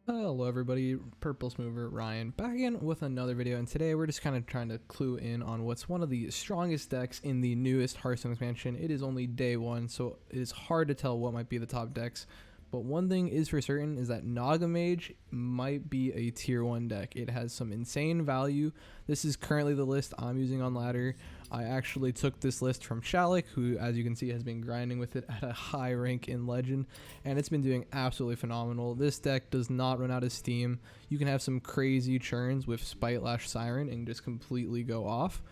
Hello everybody, Purple Smover Ryan back in with another video, and today we're just kind of trying to clue in on what's one of the strongest decks in the newest Hearthstone expansion. It is only day one, so it is hard to tell what might be the top decks, but one thing is for certain is that Naga Mage might be a tier 1 deck. It has some insane value. This is currently the list I'm using on ladder. I actually took this list from Alec, who, as you can see, has been grinding with it at a high rank in Legend, and it's been doing absolutely phenomenal. This deck does not run out of steam. You can have some crazy churns with Spitelash Siren and just completely go off.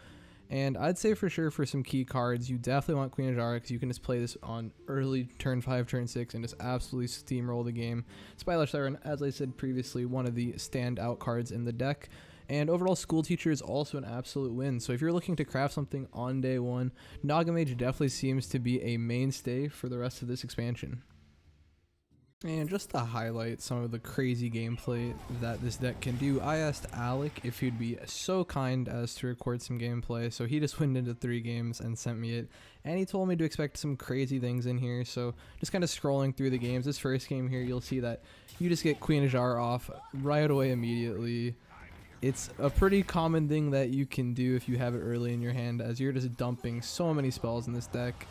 And I'd say for sure for some key cards, you definitely want Queen Azshara because you can just play this on early turn 5, turn 6 and just absolutely steamroll the game. Spitelash Siren, as I said previously, one of the standout cards in the deck. And overall, School Teacher is also an absolute win. So if you're looking to craft something on day one, Naga Mage definitely seems to be a mainstay for the rest of this expansion. And just to highlight some of the crazy gameplay that this deck can do, I asked Alec if he'd be so kind as to record some gameplay, so he just went into 3 games and sent me it, and he told me to expect some crazy things in here. So just kind of scrolling through the games, this first game here, you'll see that you just get Queen Azshara off right away immediately. It's a pretty common thing that you can do if you have it early in your hand, as you're just dumping so many spells in this deck.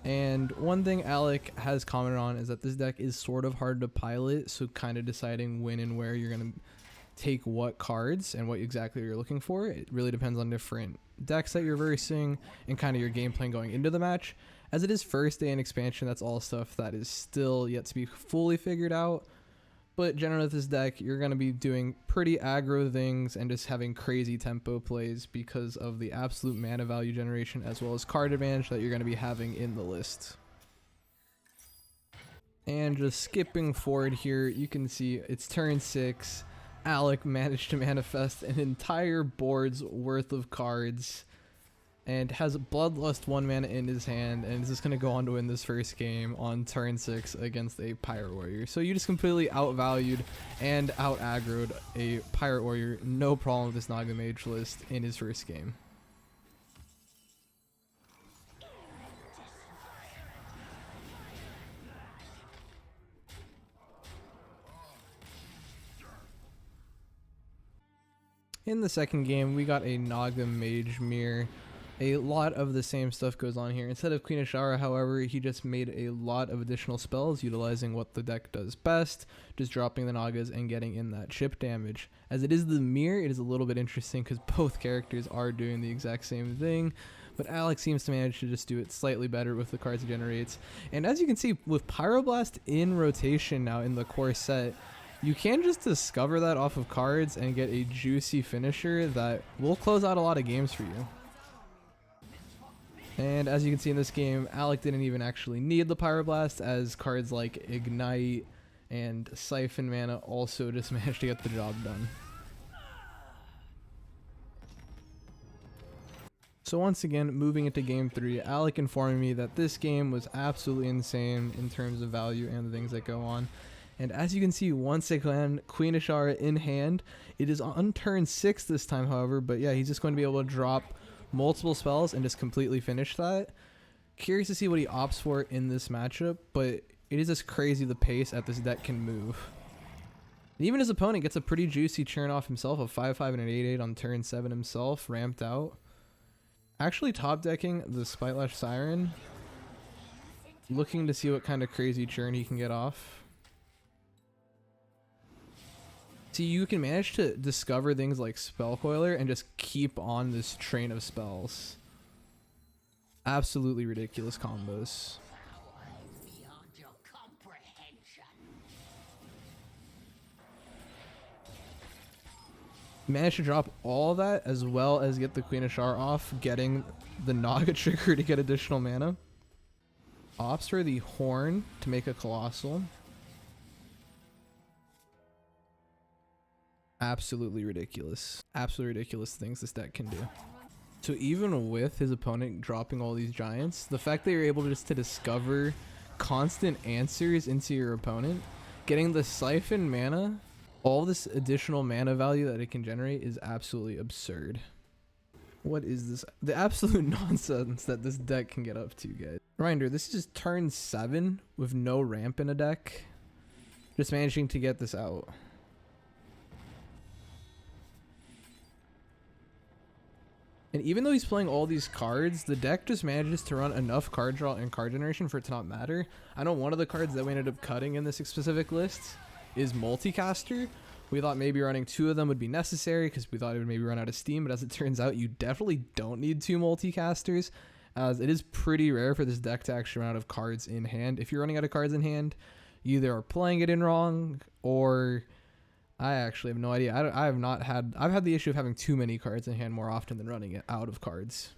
And one thing Alec has commented on is that this deck is sort of hard to pilot, so kind of deciding when and where you're going to take what cards and what exactly you're looking for, it really depends on different decks that you're versing and kind of your game plan going into the match. As it is first day in expansion, that's all stuff that is still yet to be fully figured out. But generally with this deck, you're going to be doing pretty aggro things and just having crazy tempo plays because of the absolute mana value generation as well as card advantage that you're going to be having in the list. And just skipping forward here, you can see it's turn 6. Alec managed to manifest an entire board's worth of cards and has Bloodlust 1 mana in his hand, and is just going to go on to win this first game on turn 6 against a Pirate Warrior. So you just completely outvalued and out-aggroed a Pirate Warrior, no problem with this Naga Mage list in his first game. In the second game, we got a Naga Mage mirror. A lot of the same stuff goes on here. Instead of Queen Azshara, however, he just made a lot of additional spells utilizing what the deck does best, just dropping the Nagas and getting in that chip damage. As it is the mirror, it is a little bit interesting because both characters are doing the exact same thing, but Alec seems to manage to just do it slightly better with the cards he generates. And as you can see, with Pyroblast in rotation now in the core set, you can just discover that off of cards and get a juicy finisher that will close out a lot of games for you. And as you can see in this game, Alec didn't even actually need the Pyroblast, as cards like Ignite and Siphon Mana also just managed to get the job done. So once again, moving into game 3, Alec informing me that this game was absolutely insane in terms of value and the things that go on. And as you can see, once again, Queen Azshara in hand. It is on turn 6 this time, however, but yeah, he's just going to be able to drop multiple spells and just completely finish that. Curious to see what he opts for in this matchup, but it is just crazy the pace that this deck can move. And even his opponent gets a pretty juicy churn off himself, a 5-5 and an 8-8 on turn 7 himself, ramped out. Actually top decking the Spitelash Siren, looking to see what kind of crazy churn he can get off. See, you can manage to discover things like Spellcoiler and just keep on this train of spells. Absolutely ridiculous combos. Managed to drop all that as well as get the Queen Azshara off, getting the Naga trigger to get additional mana. Opts for the Horn to make a Colossal. Absolutely ridiculous. Absolutely ridiculous things this deck can do. So even with his opponent dropping all these giants, the fact that you're able just to discover constant answers into your opponent, getting the Siphon Mana, all this additional mana value that it can generate is absolutely absurd. What is this? The absolute nonsense that this deck can get up to, guys. Reminder, this is just turn 7 with no ramp in a deck. just managing to get this out. And even though he's playing all these cards, the deck just manages to run enough card draw and card generation for it to not matter. I know one of the cards that we ended up cutting in this specific list is Multicaster. We thought maybe running 2 of them would be necessary because we thought it would maybe run out of steam, but as it turns out, you definitely don't need 2 Multicasters, as it is pretty rare for this deck to actually run out of cards in hand. If you're running out of cards in hand, you either are playing it in wrong, or I actually have no idea. I've had the issue of having too many cards in hand more often than running it out of cards.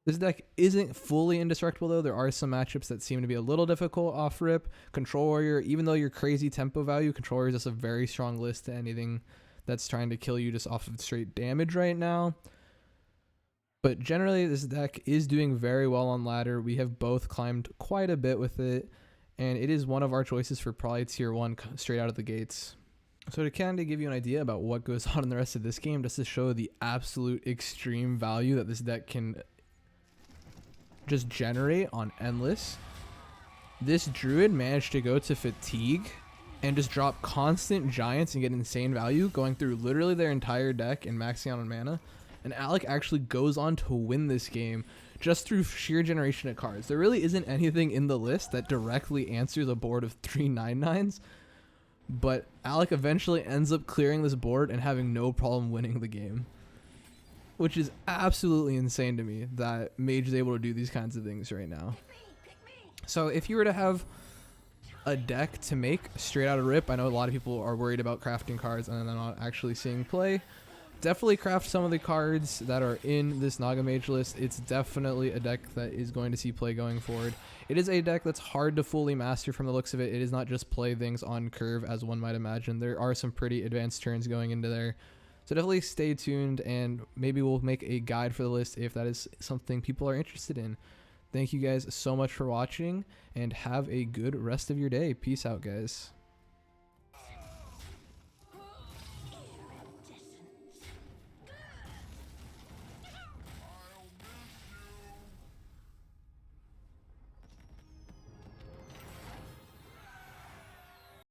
This deck isn't fully indestructible though. There are some matchups that seem to be a little difficult off rip. Control Warrior, even though you're crazy tempo value, Control Warrior is just a very strong list to anything that's trying to kill you just off of straight damage right now. But generally this deck is doing very well on ladder. We have both climbed quite a bit with it, and it is one of our choices for probably tier 1 straight out of the gates. So to kind of give you an idea about what goes on in the rest of this game, just to show the absolute extreme value that this deck can just generate on Endless, this Druid managed to go to Fatigue and just drop constant Giants and get insane value, going through literally their entire deck and maxing out on mana. And Alec actually goes on to win this game just through sheer generation of cards. There really isn't anything in the list that directly answers a board of 3 9/9s, but Alec eventually ends up clearing this board and having no problem winning the game, which is absolutely insane to me that Mage is able to do these kinds of things right now. So if you were to have a deck to make straight out of rip, I know a lot of people are worried about crafting cards and they're not actually seeing play. Definitely craft some of the cards that are in this Naga Mage list. It's definitely a deck that is going to see play going forward. It is a deck that's hard to fully master from the looks of it. It is not just play things on curve as one might imagine. There are some pretty advanced turns going into there. So definitely stay tuned, and maybe we'll make a guide for the list if that is something people are interested in. Thank you guys so much for watching, and have a good rest of your day. Peace out, guys.